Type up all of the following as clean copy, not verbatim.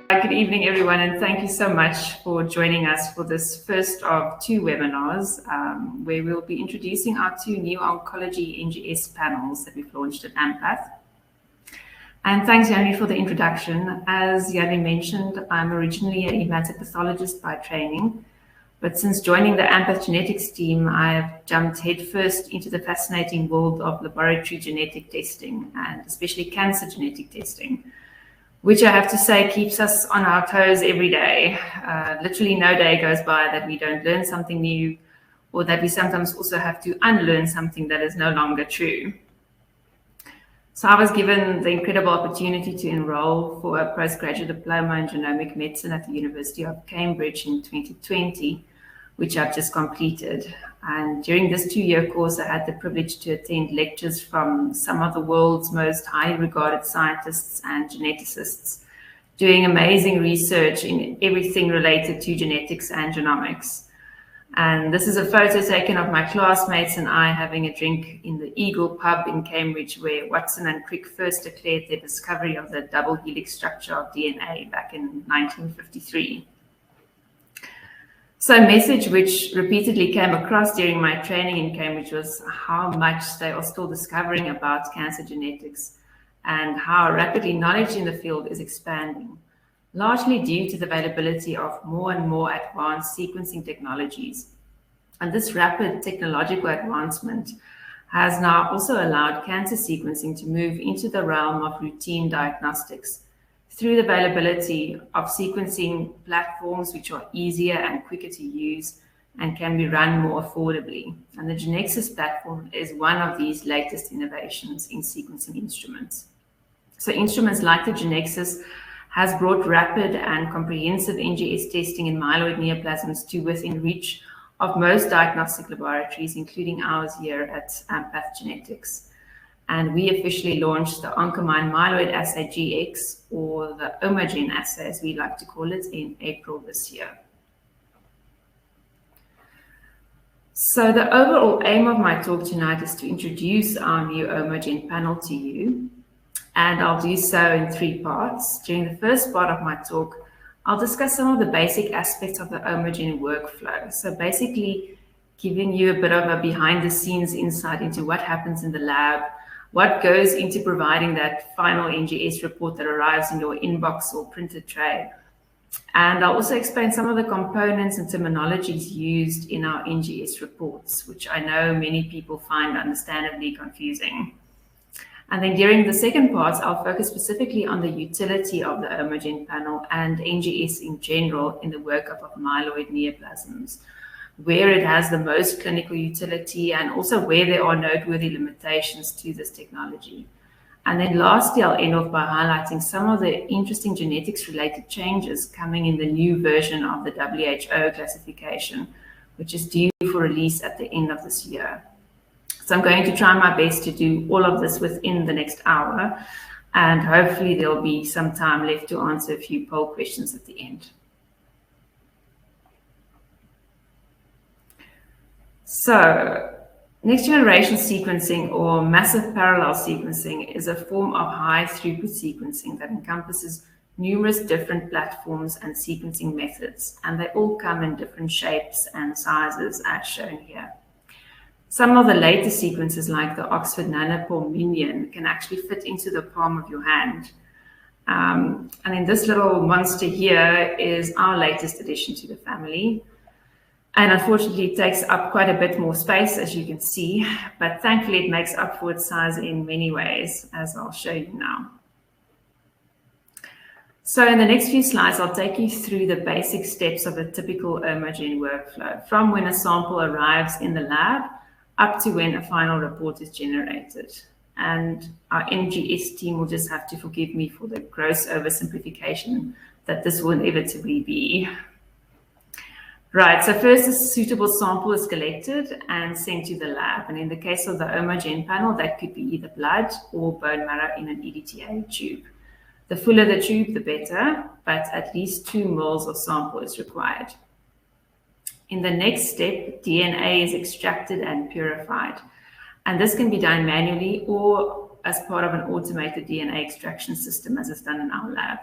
Good evening, everyone, and thank you so much for joining us for this first of two webinars where we'll be introducing our two new oncology NGS panels that we've launched at Ampath. And thanks, Yanni, for the introduction. As Yanni mentioned, I'm originally a hematopathologist by training, but since joining the Ampath genetics team, I've jumped headfirst into the fascinating world of laboratory genetic testing, and especially cancer genetic testing, which I have to say keeps us on our toes every day. Literally no day goes by that we don't learn something new, or that we sometimes also have to unlearn something that is no longer true. So I was given the incredible opportunity to enroll for a postgraduate diploma in genomic medicine at the University of Cambridge in 2020, which I've just completed. And during this 2-year course, I had the privilege to attend lectures from some of the world's most highly regarded scientists and geneticists, doing amazing research in everything related to genetics and genomics. And this is a photo taken of my classmates and I having a drink in the Eagle pub in Cambridge, where Watson and Crick first declared their discovery of the double helix structure of DNA back in 1953. So a message which repeatedly came across during my training in Cambridge was how much they are still discovering about cancer genetics and how rapidly knowledge in the field is expanding, largely due to the availability of more and more advanced sequencing technologies. And this rapid technological advancement has now also allowed cancer sequencing to move into the realm of routine diagnostics through the availability of sequencing platforms which are easier and quicker to use and can be run more affordably. And the Genexus platform is one of these latest innovations in sequencing instruments. So instruments like the Genexus has brought rapid and comprehensive NGS testing in myeloid neoplasms to within reach of most diagnostic laboratories, including ours here at Ampath Genetics. And we officially launched the Oncomine Myeloid Assay GX, or the Oncomine assay as we like to call it, in April this year. So the overall aim of my talk tonight is to introduce our new Oncomine panel to you. And I'll do so in 3 parts. During the first part of my talk, I'll discuss some of the basic aspects of the Oncomine workflow. So basically giving you a bit of a behind the scenes insight into what happens in the lab, what goes into providing that final NGS report that arrives in your inbox or printed tray. And I'll also explain some of the components and terminologies used in our NGS reports, which I know many people find understandably confusing. And then during the second part, I'll focus specifically on the utility of the Oncomine panel and NGS in general in the workup of myeloid neoplasms, where it has the most clinical utility and also where there are noteworthy limitations to this technology. And then lastly, I'll end off by highlighting some of the interesting genetics-related changes coming in the new version of the WHO classification, which is due for release at the end of this year. So I'm going to try my best to do all of this within the next hour, and hopefully there'll be some time left to answer a few poll questions at the end. So next generation sequencing, or massive parallel sequencing, is a form of high throughput sequencing that encompasses numerous different platforms and sequencing methods, and they all come in different shapes and sizes as shown here. Some of the later sequences, like the Oxford Nanopore Minion, can actually fit into the palm of your hand. And then this little monster here is our latest addition to the family. And unfortunately, it takes up quite a bit more space, as you can see, but thankfully it makes up for its size in many ways, as I'll show you now. So in the next few slides, I'll take you through the basic steps of a typical Oncomine workflow, from when a sample arrives in the lab up to when a final report is generated. And our NGS team will just have to forgive me for the gross oversimplification that this will inevitably be. Right, so first a suitable sample is collected and sent to the lab. And in the case of the Oncomine panel, that could be either blood or bone marrow in an EDTA tube. The fuller the tube, the better, but at least 2 mL of sample is required. In the next step, DNA is extracted and purified. And this can be done manually or as part of an automated DNA extraction system, as is done in our lab.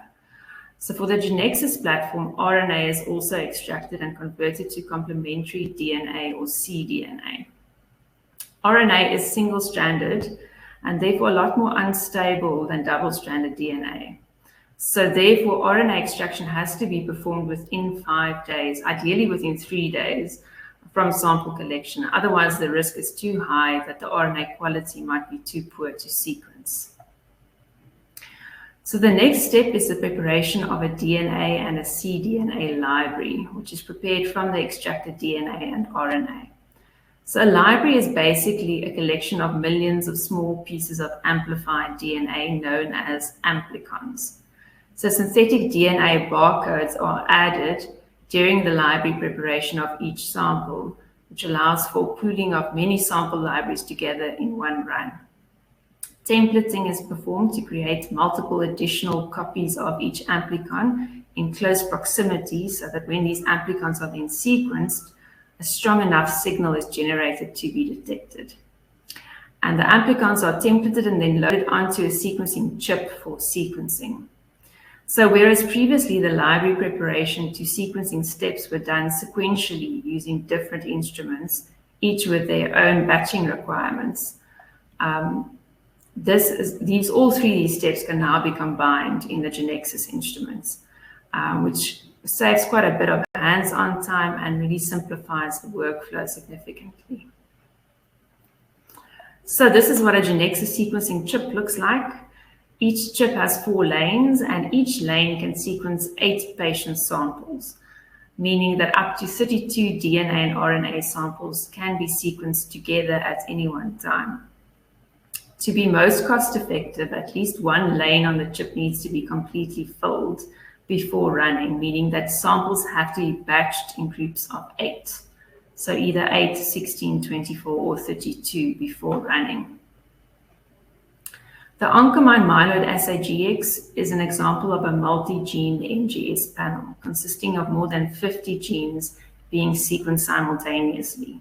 So for the Genexus platform, RNA is also extracted and converted to complementary DNA or cDNA. RNA is single-stranded and therefore a lot more unstable than double-stranded DNA. So therefore, RNA extraction has to be performed within 5 days, ideally within 3 days from sample collection. Otherwise, the risk is too high that the RNA quality might be too poor to sequence. So the next step is the preparation of a DNA and a cDNA library, which is prepared from the extracted DNA and RNA. So a library is basically a collection of millions of small pieces of amplified DNA known as amplicons. So synthetic DNA barcodes are added during the library preparation of each sample, which allows for pooling of many sample libraries together in one run. Templating is performed to create multiple additional copies of each amplicon in close proximity so that when these amplicons are then sequenced, a strong enough signal is generated to be detected. And the amplicons are templated and then loaded onto a sequencing chip for sequencing. So whereas previously the library preparation to sequencing steps were done sequentially using different instruments, each with their own batching requirements, all three of these steps can now be combined in the Genexus instruments, which saves quite a bit of hands-on time and really simplifies the workflow significantly. So this is what a Genexus sequencing chip looks like. Each chip has 4 lanes, and each lane can sequence 8 patient samples, meaning that up to 32 DNA and RNA samples can be sequenced together at any one time. To be most cost-effective, at least one lane on the chip needs to be completely filled before running, meaning that samples have to be batched in groups of 8. So either 8, 16, 24, or 32 before running. The Oncomine Myeloid Assay GX is an example of a multi-gene NGS panel consisting of more than 50 genes being sequenced simultaneously.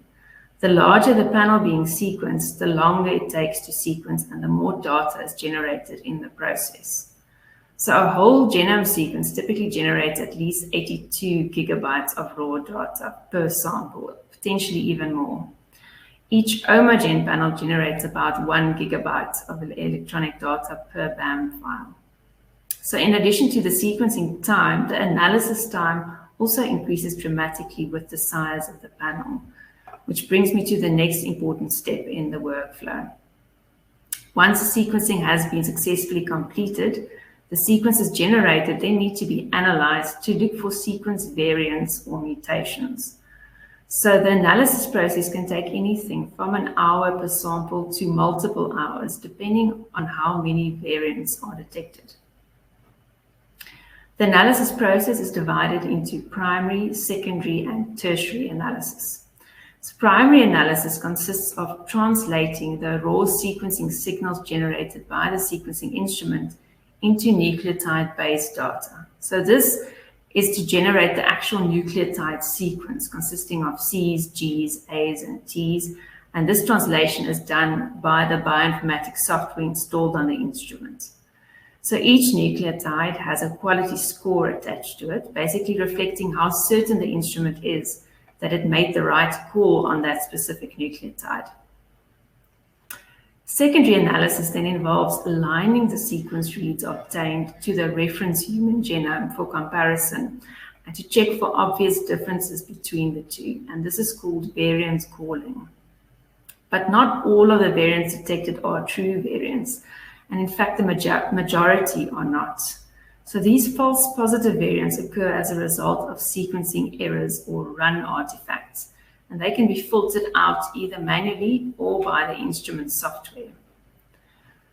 The larger the panel being sequenced, the longer it takes to sequence and the more data is generated in the process. So a whole genome sequence typically generates at least 82 gigabytes of raw data per sample, potentially even more. Each Omogen panel generates about 1 gigabyte of electronic data per BAM file. So in addition to the sequencing time, the analysis time also increases dramatically with the size of the panel, which brings me to the next important step in the workflow. Once the sequencing has been successfully completed, the sequences generated then need to be analyzed to look for sequence variants or mutations. So the analysis process can take anything from an hour per sample to multiple hours, depending on how many variants are detected. The analysis process is divided into primary, secondary, and tertiary analysis. So primary analysis consists of translating the raw sequencing signals generated by the sequencing instrument into nucleotide-based data. So this is to generate the actual nucleotide sequence consisting of C's, G's, A's, and T's. And this translation is done by the bioinformatics software installed on the instrument. So each nucleotide has a quality score attached to it, basically reflecting how certain the instrument is that it made the right call on that specific nucleotide. Secondary analysis then involves aligning the sequence reads obtained to the reference human genome for comparison and to check for obvious differences between the two. And this is called variant calling. But not all of the variants detected are true variants. And in fact, the majority are not. So these false positive variants occur as a result of sequencing errors or run artifacts. And they can be filtered out either manually or by the instrument software.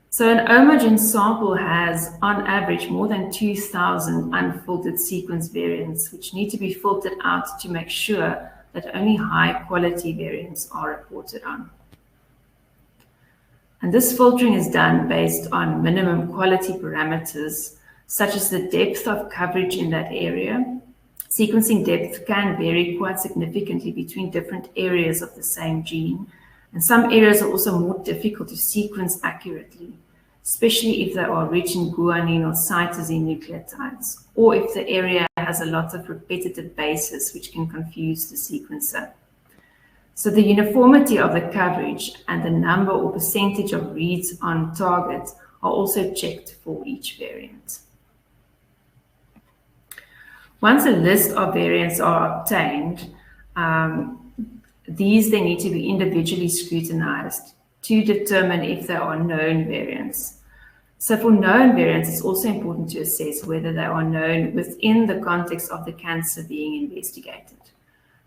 So an Omogen sample has, on average, more than 2,000 unfiltered sequence variants, which need to be filtered out to make sure that only high-quality variants are reported on. And this filtering is done based on minimum quality parameters, such as the depth of coverage in that area. Sequencing depth can vary quite significantly between different areas of the same gene, and some areas are also more difficult to sequence accurately. especially if they are rich in guanine or cytosine nucleotides, or if the area has a lot of repetitive bases, which can confuse the sequencer. So the uniformity of the coverage and the number or percentage of reads on target are also checked for each variant. Once a list of variants are obtained, these then need to be individually scrutinized to determine if there are known variants. So for known variants, it's also important to assess whether they are known within the context of the cancer being investigated.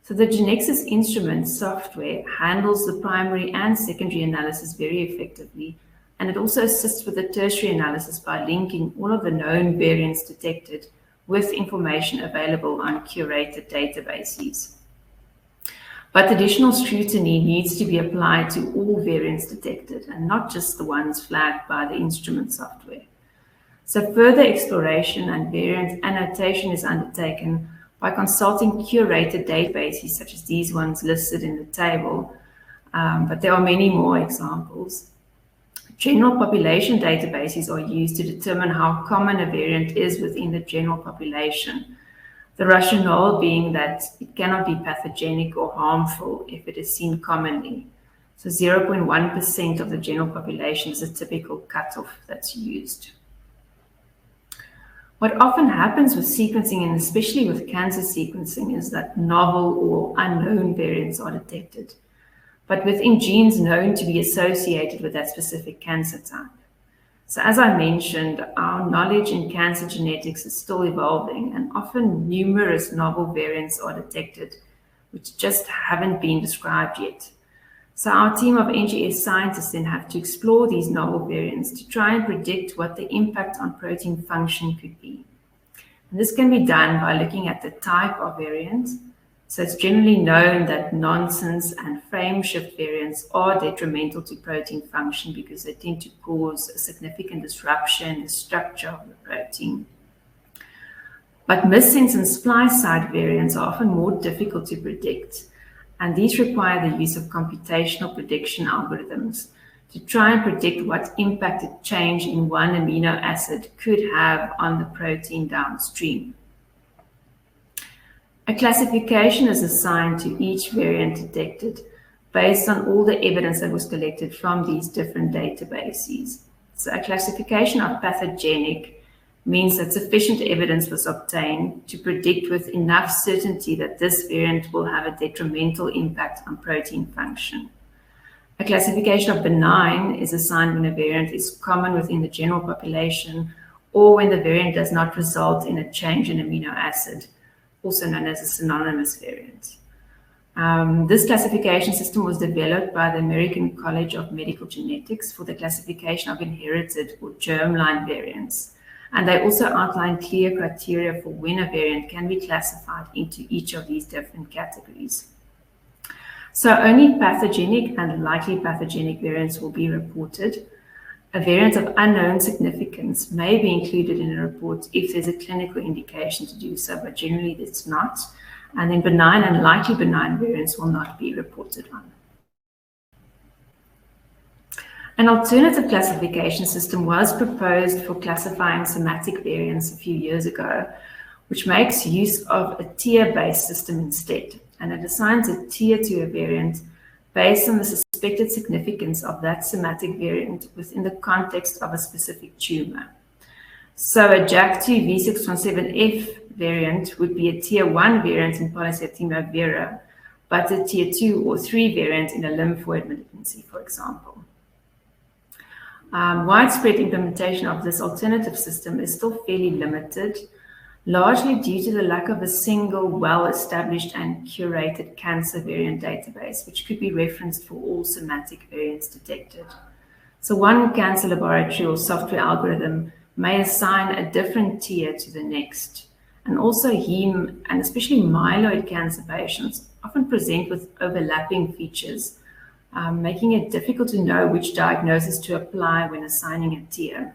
So the Genexus instrument software handles the primary and secondary analysis very effectively, and it also assists with the tertiary analysis by linking all of the known variants detected with information available on curated databases. But additional scrutiny needs to be applied to all variants detected and not just the ones flagged by the instrument software. So further exploration and variant annotation is undertaken by consulting curated databases such as these ones listed in the table, but there are many more examples. General population databases are used to determine how common a variant is within the general population. The rationale being that it cannot be pathogenic or harmful if it is seen commonly. So 0.1% of the general population is a typical cutoff that's used. What often happens with sequencing, and especially with cancer sequencing, is that novel or unknown variants are detected, but within genes known to be associated with that specific cancer type. So as I mentioned, our knowledge in cancer genetics is still evolving, and often numerous novel variants are detected, which just haven't been described yet. So our team of NGS scientists then have to explore these novel variants to try and predict what the impact on protein function could be. And this can be done by looking at the type of variant. So it's generally known that nonsense and frame shift variants are detrimental to protein function because they tend to cause a significant disruption in the structure of the protein. But missense and splice site variants are often more difficult to predict, and these require the use of computational prediction algorithms to try and predict what impact a change in one amino acid could have on the protein downstream. A classification is assigned to each variant detected based on all the evidence that was collected from these different databases. So a classification of pathogenic means that sufficient evidence was obtained to predict with enough certainty that this variant will have a detrimental impact on protein function. A classification of benign is assigned when a variant is common within the general population or when the variant does not result in a change in amino acid, also known as a synonymous variant. This classification system was developed by the American College of Medical Genetics for the classification of inherited or germline variants. And they also outline clear criteria for when a variant can be classified into each of these different categories. So only pathogenic and likely pathogenic variants will be reported. A variant of unknown significance may be included in a report if there's a clinical indication to do so, but generally it's not. And then benign and likely benign variants will not be reported on. An alternative classification system was proposed for classifying somatic variants a few years ago, which makes use of a tier-based system instead, and it assigns a tier to a variant based on the suspected significance of that somatic variant within the context of a specific tumor. So a JAK2 V617F variant would be a tier 1 variant in polycythemia vera, but a tier 2 or 3 variant in a lymphoid malignancy, for example. Widespread implementation of this alternative system is still fairly limited, largely due to the lack of a single well-established and curated cancer variant database, which could be referenced for all somatic variants detected. So one cancer laboratory or software algorithm may assign a different tier to the next. And also heme and especially myeloid cancer patients often present with overlapping features, making it difficult to know which diagnosis to apply when assigning a tier.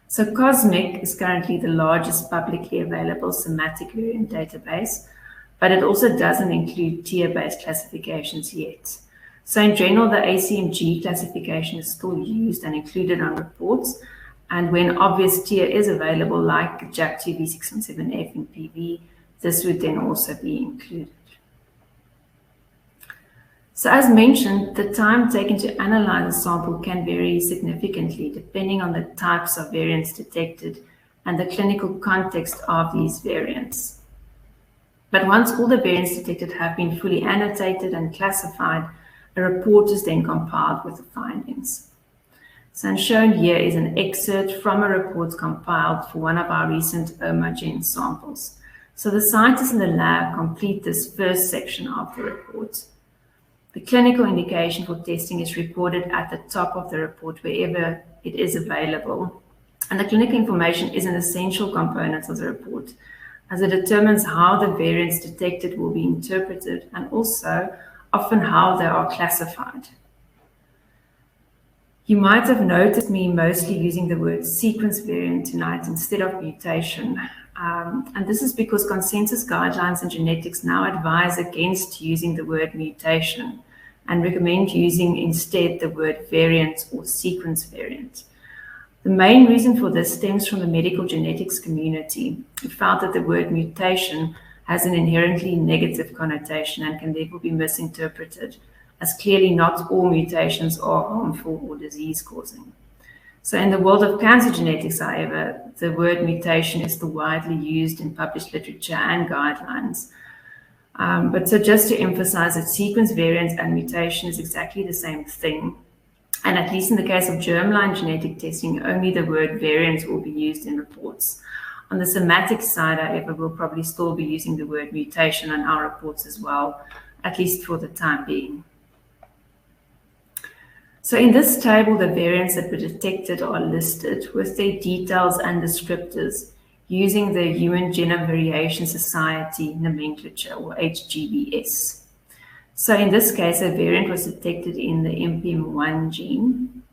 So COSMIC is currently the largest publicly available somatic variant database, but it also doesn't include tier-based classifications yet. So in general, the ACMG classification is still used and included on reports. And when obvious tier is available, like JAK2 V617F in PV, this would then also be included. So as mentioned, the time taken to analyze a sample can vary significantly depending on the types of variants detected and the clinical context of these variants. But once all the variants detected have been fully annotated and classified, a report is then compiled with the findings. So shown here is an excerpt from a report compiled for one of our recent Oncomine samples. So the scientists in the lab complete this first section of the report. The clinical indication for testing is recorded at the top of the report wherever it is available. And the clinical information is an essential component of the report, as it determines how the variants detected will be interpreted and also often how they are classified. You might have noticed me mostly using the word sequence variant tonight instead of mutation. And this is because consensus guidelines in genetics now advise against using the word mutation and recommend using instead the word variant or sequence variant. The main reason for this stems from the medical genetics community, who felt that the word mutation has an inherently negative connotation and can therefore be misinterpreted, as clearly not all mutations are harmful or disease-causing. So in the world of cancer genetics, however, the word mutation is still widely used in published literature and guidelines. But so just to emphasize that sequence variant and mutation is exactly the same thing. And at least in the case of germline genetic testing, only the word variant will be used in reports. On the somatic side, however, we'll probably still be using the word mutation on our reports as well, at least for the time being. So in this table, the variants that were detected are listed with their details and descriptors using the Human Genome Variation Society nomenclature, or HGVS. So in this case, a variant was detected in the MPM1 gene,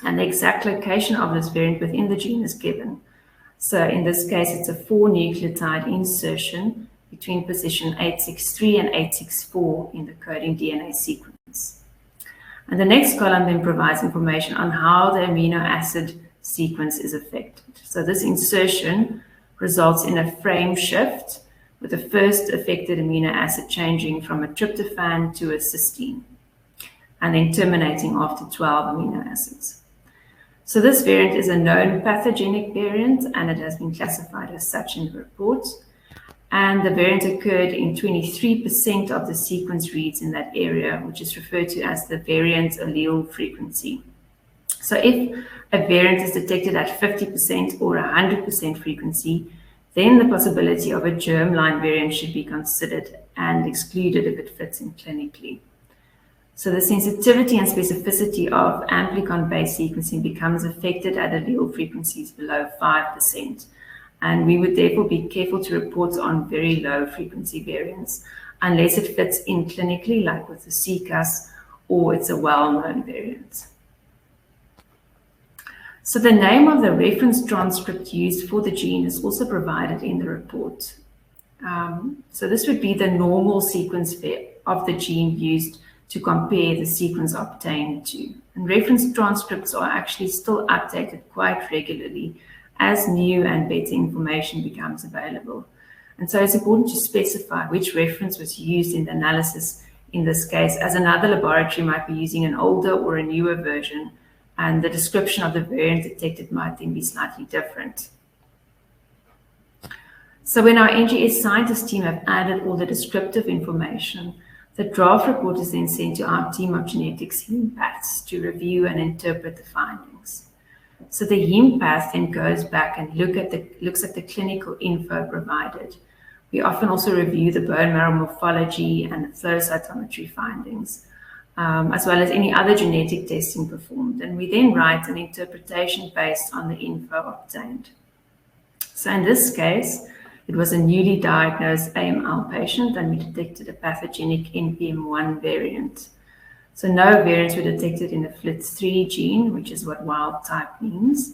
and the exact location of this variant within the gene is given. So in this case, it's a 4-nucleotide insertion between position 863 and 864 in the coding DNA sequence. And the next column then provides information on how the amino acid sequence is affected. So this insertion results in a frame shift, with the first affected amino acid changing from a tryptophan to a cysteine, and then terminating after 12 amino acids. So this variant is a known pathogenic variant, and it has been classified as such in the report. And the variant occurred in 23% of the sequence reads in that area, which is referred to as the variant allele frequency. So if a variant is detected at 50% or 100% frequency, then the possibility of a germline variant should be considered and excluded if it fits in clinically. So the sensitivity and specificity of amplicon-based sequencing becomes affected at allele frequencies below 5%. And we would therefore be careful to report on very low frequency variants unless it fits in clinically, like with the CCAS, or it's a well-known variant. So the name of the reference transcript used for the gene is also provided in the report. So this would be the normal sequence of the gene used to compare the sequence obtained to. And reference transcripts are actually still updated quite regularly as new and better information becomes available. And so it's important to specify which reference was used in the analysis in this case, as another laboratory might be using an older or a newer version, and the description of the variant detected might then be slightly different. So when our NGS scientist team have added all the descriptive information, the draft report is then sent to our team of genetics Empaths to review and interpret the findings. So the Empath then goes back and looks at the clinical info provided. We often also review the bone marrow morphology and the flow cytometry findings, as well as any other genetic testing performed. And we then write an interpretation based on the info obtained. So in this case, it was a newly diagnosed AML patient, and we detected a pathogenic NPM1 variant. So no variants were detected in the FLT3 gene, which is what wild type means.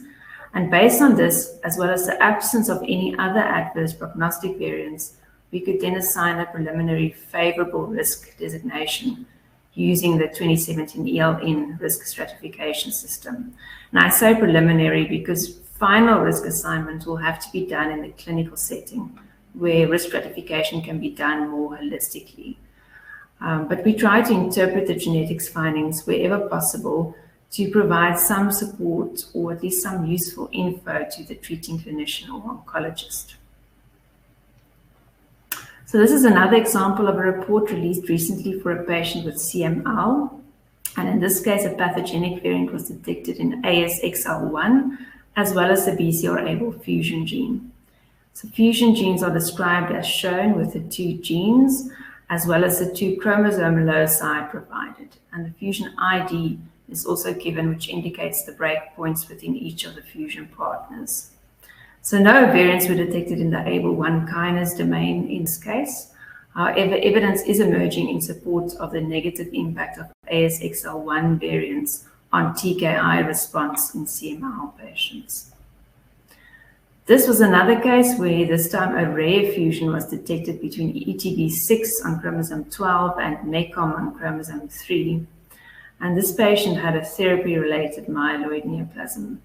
And based on this, as well as the absence of any other adverse prognostic variants, we could then assign a preliminary favorable risk designation using the 2017 ELN risk stratification system. And I say preliminary because final risk assignment will have to be done in the clinical setting, where risk stratification can be done more holistically. But we try to interpret the genetics findings wherever possible to provide some support or at least some useful info to the treating clinician or oncologist. So this is another example of a report released recently for a patient with CML. And in this case, a pathogenic variant was detected in ASXL1, as well as the BCR-ABL fusion gene. So fusion genes are described as shown with the 2 genes, as well as the 2 chromosome loci provided. And the fusion ID is also given, which indicates the breakpoints within each of the fusion partners. So no variants were detected in the ABL1 kinase domain in this case. However, evidence is emerging in support of the negative impact of ASXL1 variants on TKI response in CML patients. This was another case where this time a rare fusion was detected between ETB6 on chromosome 12 and MECOM on chromosome 3. And this patient had a therapy-related myeloid neoplasm.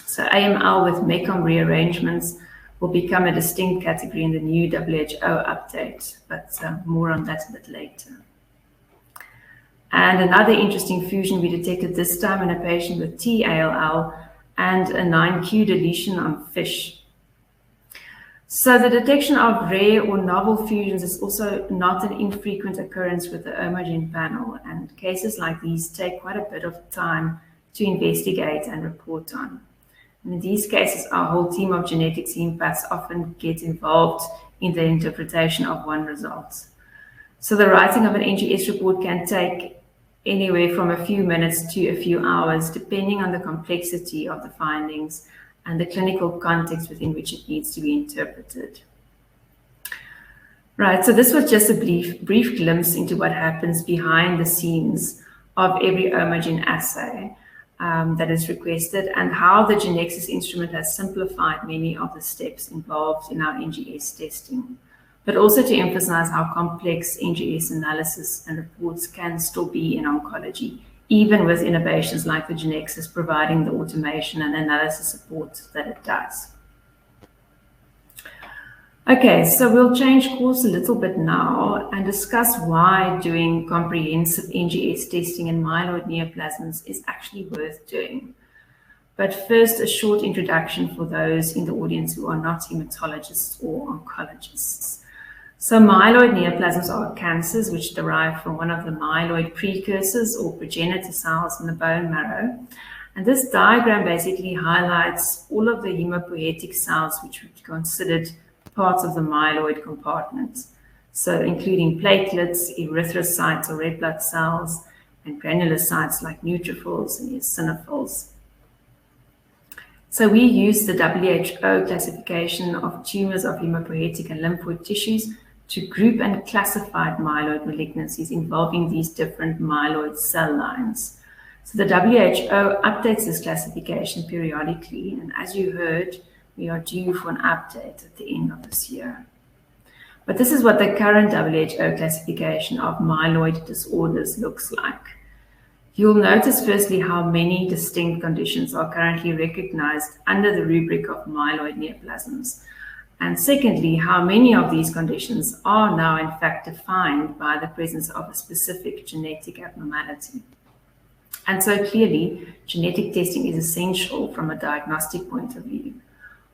So AML with MECOM rearrangements will become a distinct category in the new WHO update, but more on that a bit later. And another interesting fusion we detected this time in a patient with T-ALL and a 9q deletion on FISH. So the detection of rare or novel fusions is also not an infrequent occurrence with the Oncomine panel, and cases like these take quite a bit of time to investigate and report on. And in these cases, our whole team of genetics empaths often get involved in the interpretation of one result. So the writing of an NGS report can take anywhere from a few minutes to a few hours, depending on the complexity of the findings and the clinical context within which it needs to be interpreted. Right, so this was just a brief glimpse into what happens behind the scenes of every Oncomine assay that is requested, and how the Genexus instrument has simplified many of the steps involved in our NGS testing, but also to emphasize how complex NGS analysis and reports can still be in oncology, even with innovations like the Genexus providing the automation and analysis support that it does. Okay, so we'll change course a little bit now and discuss why doing comprehensive NGS testing in myeloid neoplasms is actually worth doing. But first, a short introduction for those in the audience who are not hematologists or oncologists. So myeloid neoplasms are cancers which derive from one of the myeloid precursors or progenitor cells in the bone marrow. And this diagram basically highlights all of the hematopoietic cells which would be considered parts of the myeloid compartment, so including platelets, erythrocytes or red blood cells, and granulocytes like neutrophils and eosinophils. So we use the WHO classification of tumors of hematopoietic and lymphoid tissues to group and classify myeloid malignancies involving these different myeloid cell lines. So the WHO updates this classification periodically, and as you heard, we are due for an update at the end of this year. But this is what the current WHO classification of myeloid disorders looks like. You'll notice firstly how many distinct conditions are currently recognized under the rubric of myeloid neoplasms. And secondly, how many of these conditions are now in fact defined by the presence of a specific genetic abnormality. And so clearly, genetic testing is essential from a diagnostic point of view,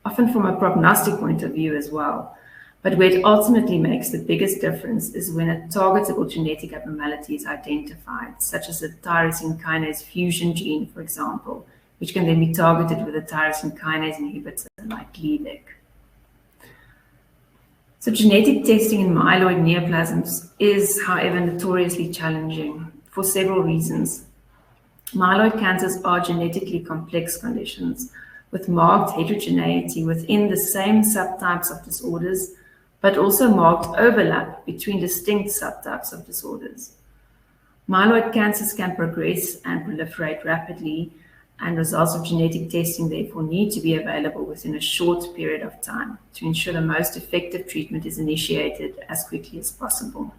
often from a prognostic point of view as well. But where it ultimately makes the biggest difference is when a targetable genetic abnormality is identified, such as a tyrosine kinase fusion gene, for example, which can then be targeted with a tyrosine kinase inhibitor like Gleevec. So genetic testing in myeloid neoplasms is, however, notoriously challenging for several reasons. Myeloid cancers are genetically complex conditions with marked heterogeneity within the same subtypes of disorders, but also marked overlap between distinct subtypes of disorders. Myeloid cancers can progress and proliferate rapidly, and results of genetic testing therefore need to be available within a short period of time to ensure the most effective treatment is initiated as quickly as possible.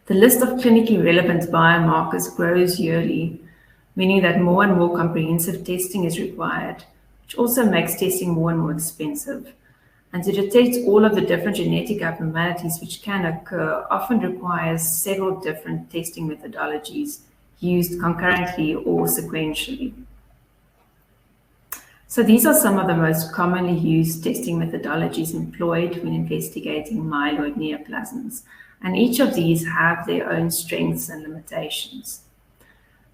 The list of clinically relevant biomarkers grows yearly, meaning that more and more comprehensive testing is required, which also makes testing more and more expensive. And to detect all of the different genetic abnormalities which can occur often requires several different testing methodologies used concurrently or sequentially. So these are some of the most commonly used testing methodologies employed when investigating myeloid neoplasms, and each of these have their own strengths and limitations.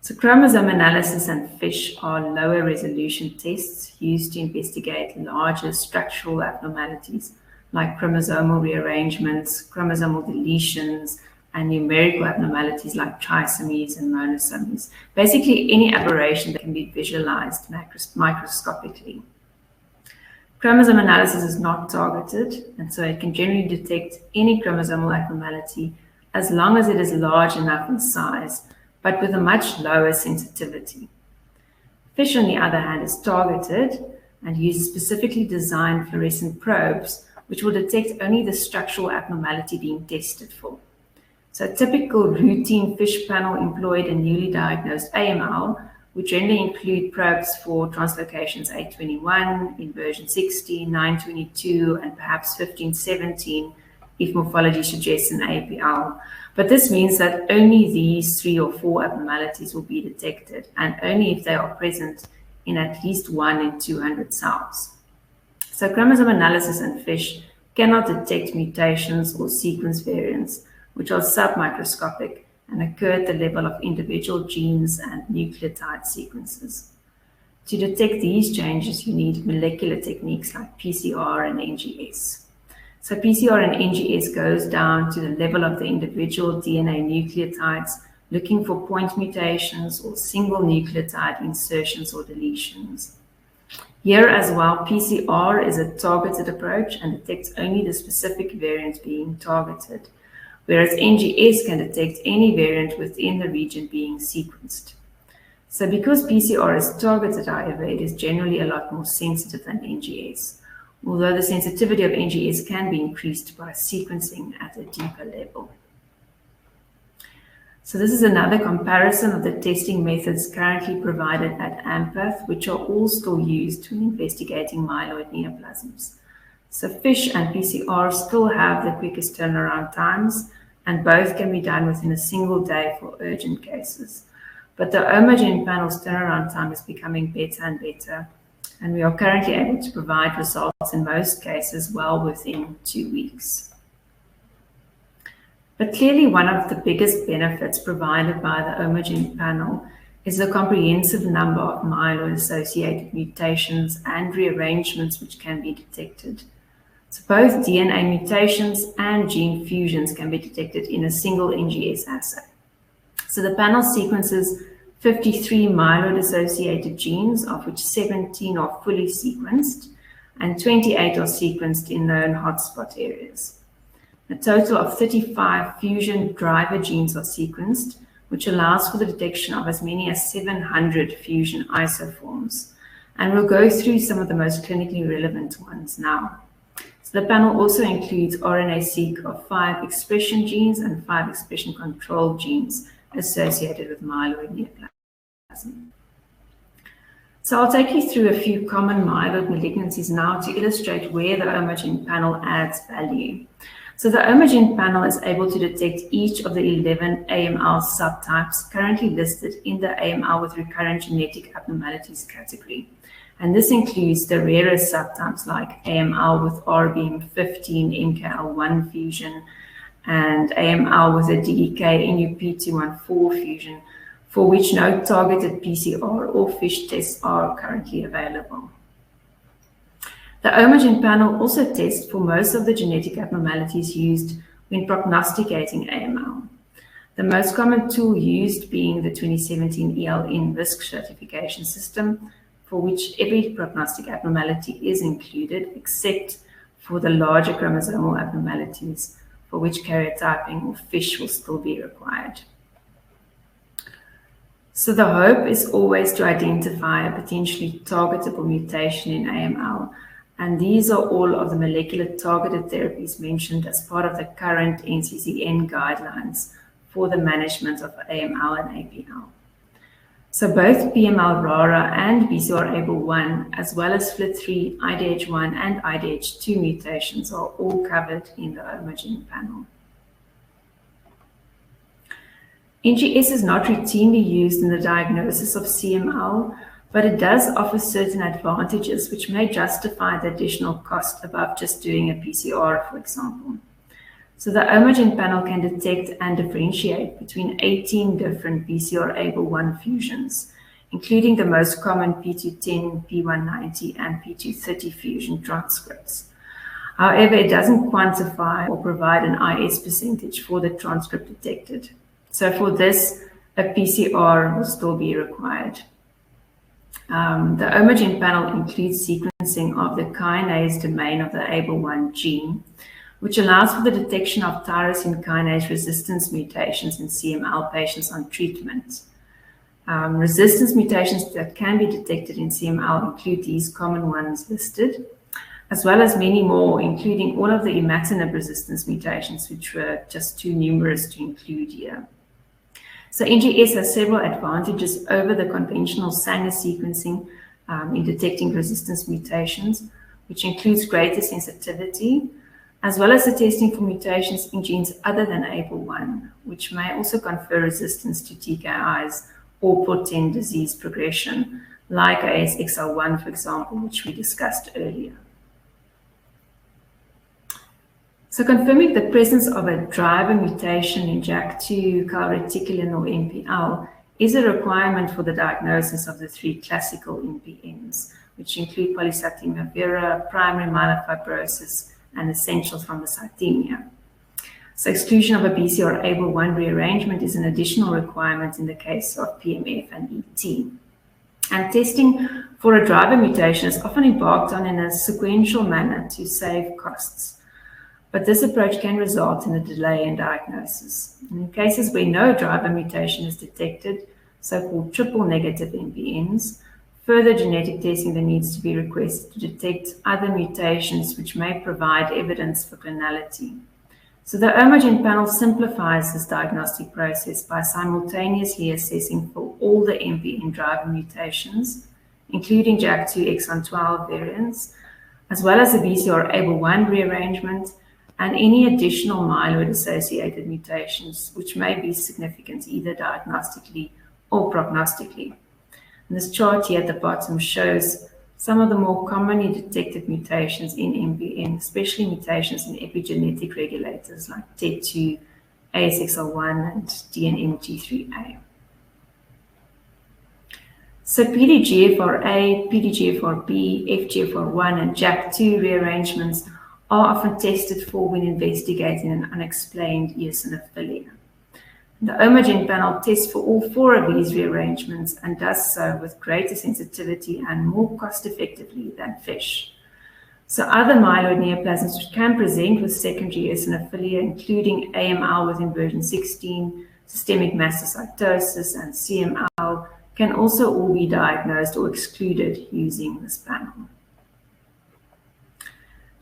So chromosome analysis and FISH are lower resolution tests used to investigate larger structural abnormalities like chromosomal rearrangements, chromosomal deletions, and numerical abnormalities like trisomies and monosomies. Basically, any aberration that can be visualized microscopically. Chromosome analysis is not targeted, and so it can generally detect any chromosomal abnormality as long as it is large enough in size, but with a much lower sensitivity. FISH, on the other hand, is targeted and uses specifically designed fluorescent probes, which will detect only the structural abnormality being tested for. So a typical routine FISH panel employed a newly diagnosed AML, which generally include probes for translocations 821, inversion 60, 922, and perhaps 1517 if morphology suggests an APL. But this means that only these 3 or 4 abnormalities will be detected, and only if they are present in at least 1 in 200 cells. So chromosome analysis and FISH cannot detect mutations or sequence variants, which are submicroscopic and occur at the level of individual genes and nucleotide sequences. To detect these changes, you need molecular techniques like PCR and NGS. So PCR and NGS goes down to the level of the individual DNA nucleotides, looking for point mutations or single nucleotide insertions or deletions. Here as well, PCR is a targeted approach and detects only the specific variant being targeted, whereas NGS can detect any variant within the region being sequenced. So because PCR is targeted, however, it is generally a lot more sensitive than NGS, although the sensitivity of NGS can be increased by sequencing at a deeper level. So this is another comparison of the testing methods currently provided at Ampath, which are all still used when investigating myeloid neoplasms. So FISH and PCR still have the quickest turnaround times, and both can be done within a single day for urgent cases. But the Oncomine panel's turnaround time is becoming better and better, and we are currently able to provide results in most cases well within 2 weeks. But clearly one of the biggest benefits provided by the Oncomine panel is the comprehensive number of myeloid-associated mutations and rearrangements which can be detected. So both DNA mutations and gene fusions can be detected in a single NGS assay. So the panel sequences 53 myeloid-associated genes, of which 17 are fully sequenced, and 28 are sequenced in known hotspot areas. A total of 35 fusion driver genes are sequenced, which allows for the detection of as many as 700 fusion isoforms. And we'll go through some of the most clinically relevant ones now. So the panel also includes RNA-seq of 5 expression genes and 5 expression control genes associated with myeloid neoplasm. So I'll take you through a few common myeloid malignancies now to illustrate where the Oncomine panel adds value. So the Oncomine panel is able to detect each of the 11 AML subtypes currently listed in the AML with recurrent genetic abnormalities category. And this includes the rarest subtypes like AML with RBM15 MKL1 fusion and AML with a DEK NUP214 fusion, for which no targeted PCR or FISH tests are currently available. The Oncomine panel also tests for most of the genetic abnormalities used when prognosticating AML. The most common tool used being the 2017 ELN risk stratification system, for which every prognostic abnormality is included except for the larger chromosomal abnormalities, for which karyotyping or FISH will still be required. So the hope is always to identify a potentially targetable mutation in AML, and these are all of the molecular targeted therapies mentioned as part of the current NCCN guidelines for the management of AML and APL. So both PML-RARA and BCR-ABL1, as well as FLT3, IDH1, and IDH2 mutations are all covered in the Oncomine panel. NGS is not routinely used in the diagnosis of CML, but it does offer certain advantages which may justify the additional cost above just doing a PCR, for example. So the Oncomine panel can detect and differentiate between 18 different BCR-ABL1 fusions, including the most common P210, P190, and P230 fusion transcripts. However, it doesn't quantify or provide an IS percentage for the transcript detected. So for this, a PCR will still be required. The Oncomine panel includes sequencing of the kinase domain of the ABL1 gene, which allows for the detection of tyrosine kinase resistance mutations in CML patients on treatment. Resistance mutations that can be detected in CML include these common ones listed, as well as many more, including all of the imatinib resistance mutations, which were just too numerous to include here. So NGS has several advantages over the conventional Sanger sequencing in detecting resistance mutations, which includes greater sensitivity, as well as the testing for mutations in genes other than ABL1, which may also confer resistance to TKIs or portend disease progression, like ASXL1, for example, which we discussed earlier. So confirming the presence of a driver mutation in JAK2, calreticulin, or MPL is a requirement for the diagnosis of the three classical MPNs, which include polycythemia vera, primary myelofibrosis, and essential thrombocythemia. So exclusion of a BCR-ABL1 rearrangement is an additional requirement in the case of PMF and ET. And testing for a driver mutation is often embarked on in a sequential manner to save costs. But this approach can result in a delay in diagnosis. And in cases where no driver mutation is detected, so-called triple negative MPNs, further genetic testing that needs to be requested to detect other mutations which may provide evidence for clonality. So the Oncomine panel simplifies this diagnostic process by simultaneously assessing for all the MPN driver mutations, including JAK2 exon 12 variants, as well as the BCR-ABL1 rearrangement, and any additional myeloid-associated mutations which may be significant either diagnostically or prognostically. And this chart here at the bottom shows some of the more commonly detected mutations in MPN, especially mutations in epigenetic regulators like TET2, ASXL1, and DNMT3A. So PDGFRA, PDGFRB, FGFR1, and JAK2 rearrangements are often tested for when investigating an unexplained eosinophilia. The Oncomine panel tests for all four of these rearrangements and does so with greater sensitivity and more cost-effectively than FISH. So other myeloid neoplasms which can present with secondary eosinophilia, including AML with inversion 16, systemic mastocytosis, and CML, can also all be diagnosed or excluded using this panel.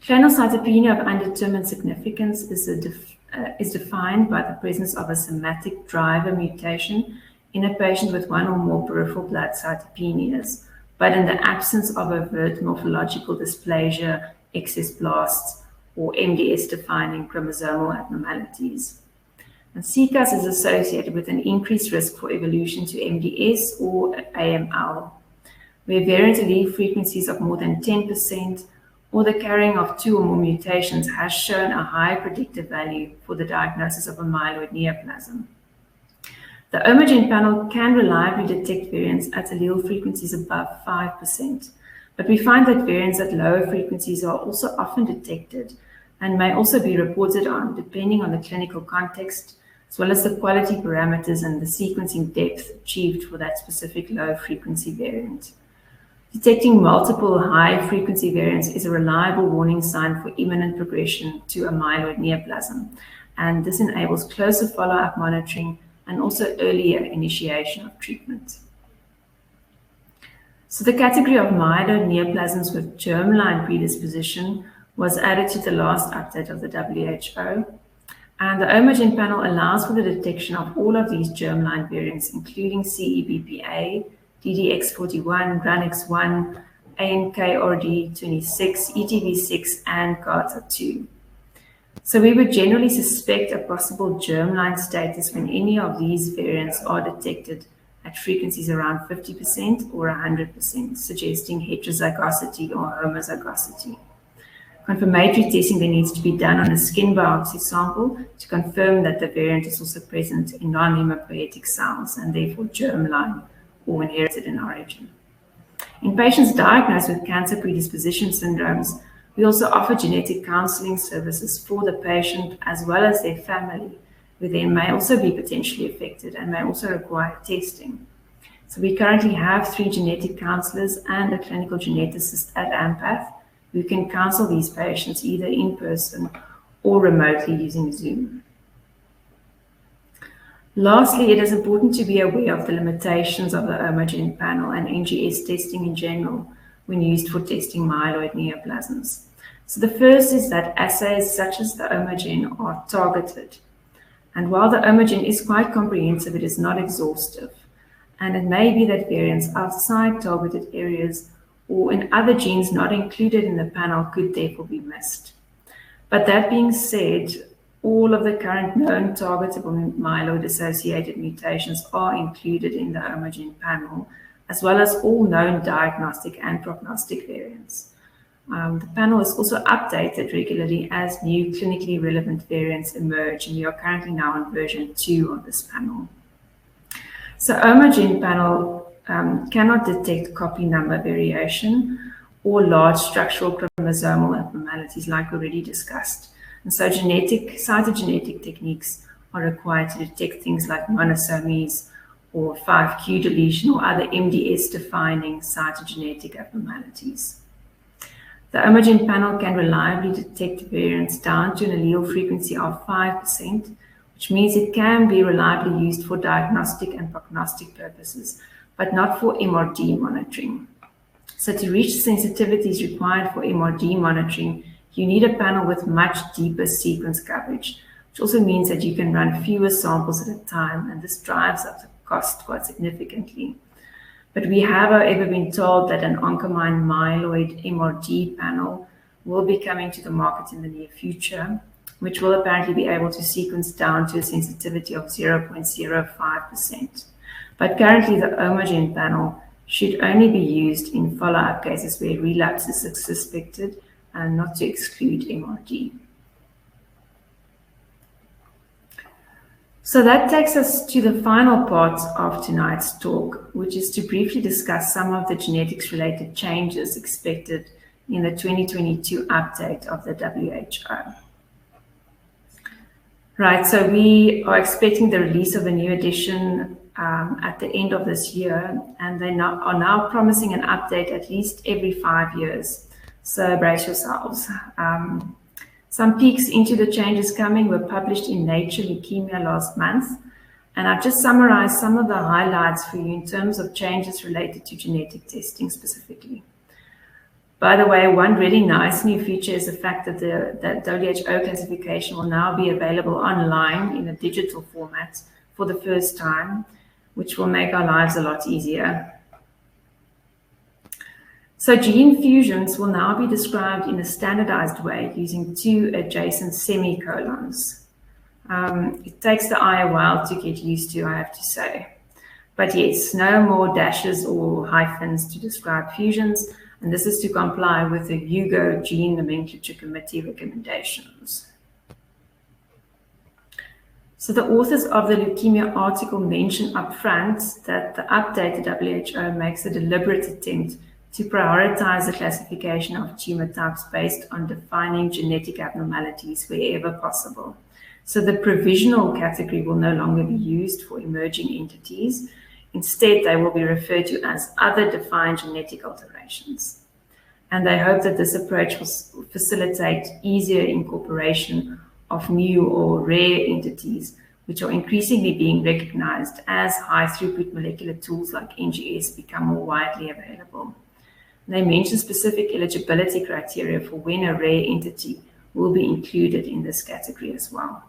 Clonal cytopenia of undetermined significance is defined by the presence of a somatic driver mutation in a patient with one or more peripheral blood cytopenias, but in the absence of overt morphological dysplasia, excess blasts, or MDS-defining chromosomal abnormalities. And CCAS is associated with an increased risk for evolution to MDS or AML, where variant allele frequencies of more than 10% or the carrying of two or more mutations has shown a high predictive value for the diagnosis of a myeloid neoplasm. The Oncomine panel can reliably detect variants at allele frequencies above 5%, but we find that variants at lower frequencies are also often detected and may also be reported on depending on the clinical context, as well as the quality parameters and the sequencing depth achieved for that specific low frequency variant. Detecting multiple high-frequency variants is a reliable warning sign for imminent progression to a myeloid neoplasm, and this enables closer follow-up monitoring and also earlier initiation of treatment. So the category of myeloid neoplasms with germline predisposition was added to the last update of the WHO, And the Oncomine panel allows for the detection of all of these germline variants, including CEBPA, DDX41, RUNX1, ANKRD26, ETV6, and GATA2. So we would generally suspect a possible germline status when any of these variants are detected at frequencies around 50% or 100%, suggesting heterozygosity or homozygosity. Confirmatory testing then needs to be done on a skin biopsy sample to confirm that the variant is also present in non-hematopoietic cells and therefore germline or inherited in origin. In patients diagnosed with cancer predisposition syndromes, we also offer genetic counseling services for the patient as well as their family, who then may also be potentially affected and may also require testing. So we currently have 3 genetic counselors and a clinical geneticist at Ampath who can counsel these patients either in person or remotely using Zoom. Lastly, it is important to be aware of the limitations of the Oncomine panel and NGS testing in general when used for testing myeloid neoplasms. So the first is that assays such as the Oncomine are targeted. And while the Oncomine is quite comprehensive, it is not exhaustive. And it may be that variants outside targeted areas or in other genes not included in the panel could therefore be missed. But that being said, all of the current known targetable myeloid-associated mutations are included in the Oncomine panel, as well as all known diagnostic and prognostic variants. The panel is also updated regularly as new clinically relevant variants emerge, and we are currently now on version 2 of this panel. So Oncomine panel cannot detect copy number variation or large structural chromosomal abnormalities like already discussed. And so cytogenetic techniques are required to detect things like monosomies or 5q deletion or other MDS-defining cytogenetic abnormalities. The Oncomine panel can reliably detect variants down to an allele frequency of 5%, which means it can be reliably used for diagnostic and prognostic purposes, but not for MRD monitoring. So to reach sensitivities required for MRD monitoring, you need a panel with much deeper sequence coverage, which also means that you can run fewer samples at a time, and this drives up the cost quite significantly. But we have, however, been told that an Oncomine Myeloid MRD panel will be coming to the market in the near future, which will apparently be able to sequence down to a sensitivity of 0.05%. But currently, the Oncomine panel should only be used in follow-up cases where relapse is suspected and not to exclude MRD. So that takes us to the final part of tonight's talk, which is to briefly discuss some of the genetics-related changes expected in the 2022 update of the WHO. Right, so we are expecting the release of a new edition at the end of this year, and they are now promising an update at least every 5 years. So brace yourselves. Some peeks into the changes coming were published in Nature Leukemia last month, and I've just summarized some of the highlights for you in terms of changes related to genetic testing specifically. By the way, one really nice new feature is the fact that the WHO classification will now be available online in a digital format for the first time, which will make our lives a lot easier. So gene fusions will now be described in a standardized way using 2 adjacent semicolons. It takes the eye a while to get used to, I have to say. But yes, no more dashes or hyphens to describe fusions, and this is to comply with the HUGO Gene Nomenclature Committee recommendations. So the authors of the leukemia article mention upfront that the updated WHO makes a deliberate attempt to prioritize the classification of tumor types based on defining genetic abnormalities wherever possible. So the provisional category will no longer be used for emerging entities. Instead, they will be referred to as other defined genetic alterations. And they hope that this approach will facilitate easier incorporation of new or rare entities, which are increasingly being recognized as high-throughput molecular tools like NGS become more widely available. They mention specific eligibility criteria for when a rare entity will be included in this category as well.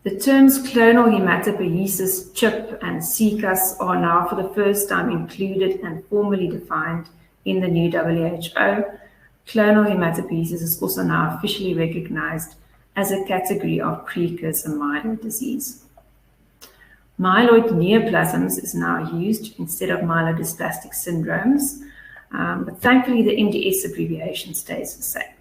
The terms clonal hematopoiesis, CHIP, and CCUS are now for the first time included and formally defined in the new WHO. Clonal hematopoiesis is also now officially recognized as a category of precursor myeloid disease. Myeloid neoplasms is now used instead of myelodysplastic syndromes, but thankfully the MDS abbreviation stays the same.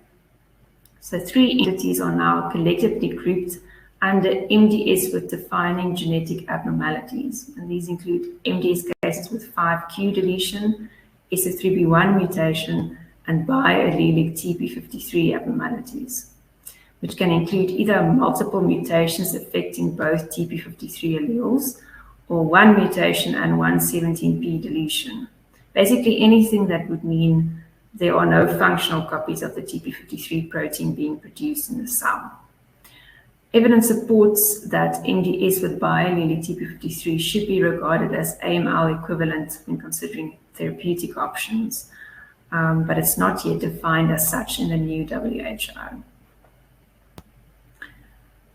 So 3 entities are now collectively grouped under MDS with defining genetic abnormalities, and these include MDS cases with 5q deletion, SF3B1 mutation, and biallelic TP53 abnormalities, which can include either multiple mutations affecting both TP53 alleles or 1 mutation and 117p deletion. Basically anything that would mean there are no functional copies of the TP53 protein being produced in the cell. Evidence supports that MDS with biallelic TP53 should be regarded as AML equivalent when considering therapeutic options, but it's not yet defined as such in the new WHO.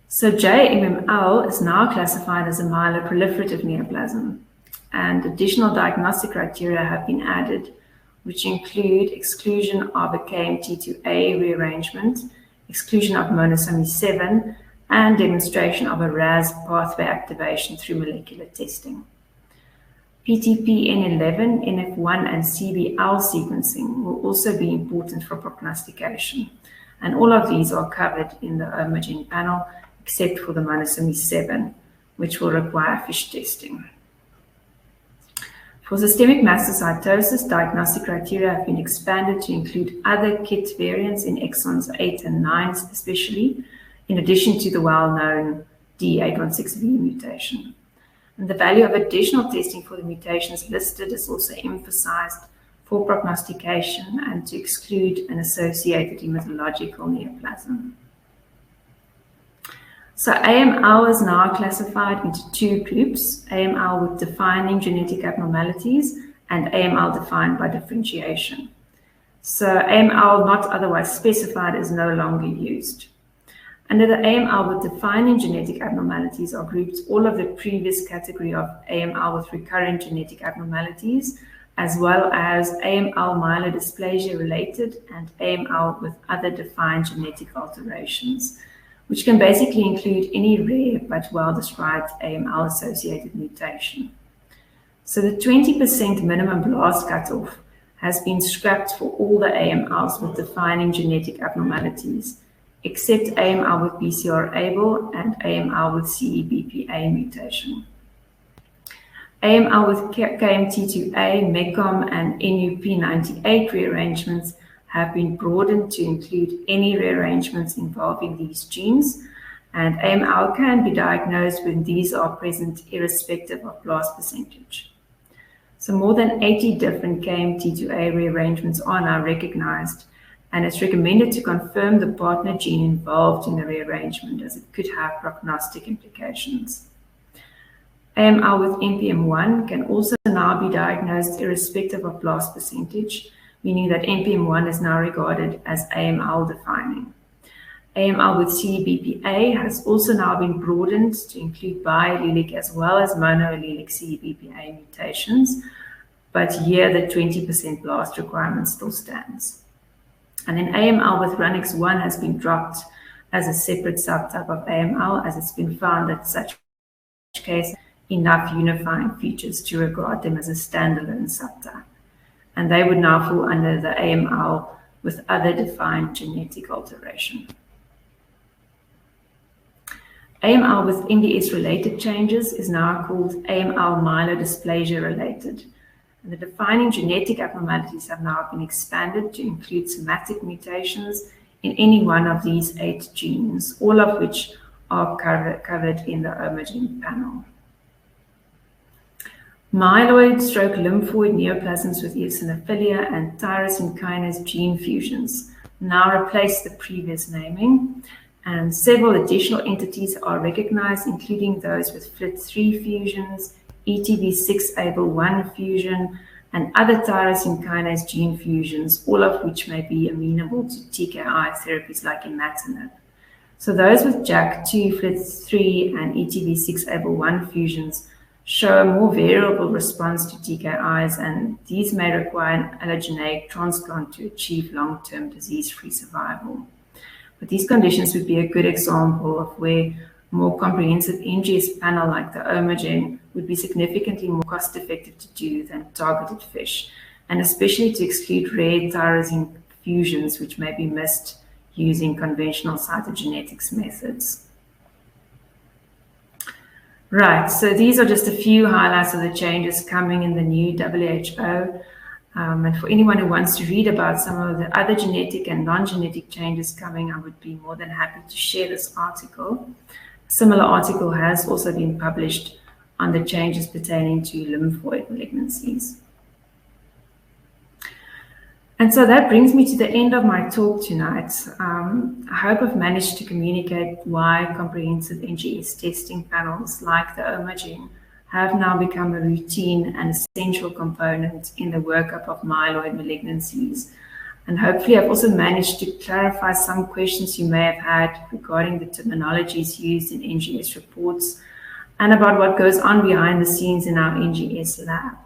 So JMML is now classified as a myeloproliferative neoplasm, and additional diagnostic criteria have been added, which include exclusion of a KMT2A rearrangement, exclusion of monosomy 7, and demonstration of a RAS pathway activation through molecular testing. PTP-N11, NF1, and CBL sequencing will also be important for prognostication, and all of these are covered in the Oncomine panel, except for the monosomy 7, which will require FISH testing. For systemic mastocytosis, diagnostic criteria have been expanded to include other KIT variants in exons 8 and 9 especially, in addition to the well-known D816V mutation. And the value of additional testing for the mutations listed is also emphasized for prognostication and to exclude an associated hematological neoplasm. So AML is now classified into 2 groups, AML with defining genetic abnormalities and AML defined by differentiation. So AML not otherwise specified is no longer used. Under the AML with defining genetic abnormalities are grouped all of the previous category of AML with recurrent genetic abnormalities, as well as AML myelodysplasia related and AML with other defined genetic alterations, which can basically include any rare but well-described AML associated mutation. So the 20% minimum blast cutoff has been scrapped for all the AMLs with defining genetic abnormalities, except AML with BCR-ABL and AML with CEBPA mutation. AML with KMT2A, MECOM, and NUP98 rearrangements have been broadened to include any rearrangements involving these genes, and AML can be diagnosed when these are present irrespective of blast percentage. So more than 80 different KMT2A rearrangements are now recognized, and it's recommended to confirm the partner gene involved in the rearrangement, as it could have prognostic implications. AML with NPM1 can also now be diagnosed irrespective of blast percentage, meaning that NPM1 is now regarded as AML defining. AML with CEBPA has also now been broadened to include biallelic as well as monoallelic CEBPA mutations, but here the 20% blast requirement still stands. And then AML with RUNX1 has been dropped as a separate subtype of AML, as it's been found that such case enough unifying features to regard them as a standalone subtype. And they would now fall under the AML with other defined genetic alteration. AML with MDS-related changes is now called AML myelodysplasia related. And the defining genetic abnormalities have now been expanded to include somatic mutations in any one of these 8 genes, all of which are covered in the Oncomine panel. Myeloid/lymphoid neoplasms with eosinophilia and tyrosine kinase gene fusions now replace the previous naming, and several additional entities are recognized, including those with FLT3 fusions, ETV6-ABL1 fusion, and other tyrosine kinase gene fusions, all of which may be amenable to TKI therapies like imatinib. So those with JAK2, FLT3, and ETB6ABL1 fusions show a more variable response to TKIs, and these may require an allogeneic transplant to achieve long-term disease-free survival. But these conditions would be a good example of where a more comprehensive NGS panel like the Oncomine would be significantly more cost-effective to do than targeted FISH, and especially to exclude rare tyrosine fusions which may be missed using conventional cytogenetics methods. Right, so these are just a few highlights of the changes coming in the new WHO. And for anyone who wants to read about some of the other genetic and non-genetic changes coming, I would be more than happy to share this article. A similar article has also been published on the changes pertaining to lymphoid malignancies. And so that brings me to the end of my talk tonight. I hope I've managed to communicate why comprehensive NGS testing panels like the Oncomine have now become a routine and essential component in the workup of myeloid malignancies. And hopefully I've also managed to clarify some questions you may have had regarding the terminologies used in NGS reports and about what goes on behind the scenes in our NGS lab.